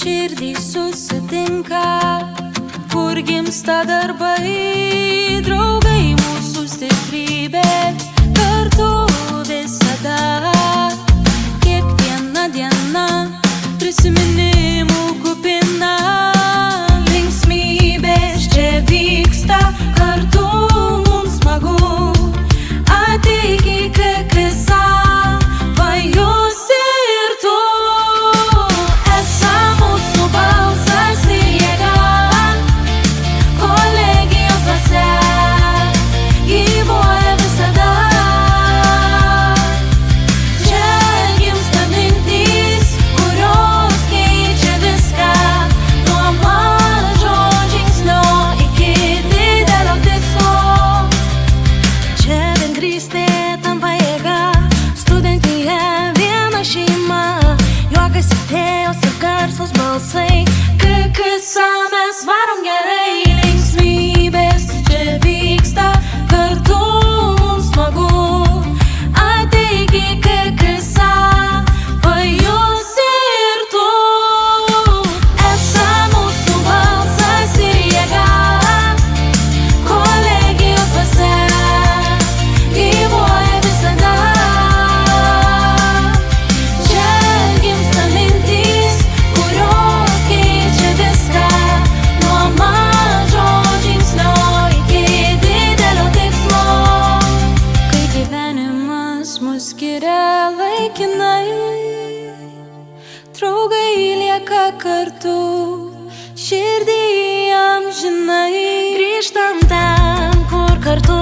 širdys susitinka, kur gimsta darbai, draugai mūsų stiprybė, kartu visada. Kiekviena diena prisiminimų kupina, linksmybės čia vyksta, kartu mums smagu. Ateik į KKSA, pajusi ir tu. Esa mūsų balsas ir jėga, kolegijos dvasia gyvuoja visada. Čia gimsta mintys, kurios keičia viską, nuo mažo žingsnio iki didelio tikslo. Čia bendrystė tampa jėga, studentija viena šeima, juokas idėjos ir garsus balsai, KKSA mes varom gerai. Linksmybės čia vyksta, kartu mums smagu. Ateik į KKSA, pajusi ir tu. Esa mūsų balsas ir jėga, kolegijos dvasia gyvuoja visada. Čia gimsta mintys, kurios keičia viską, nuo mažo žingsnio iki didelio tikslo. Kai gyvenimas mus skiria laikinai, draugai lieka kartu, širdį amžinai. Grįžtam ten, kur kartu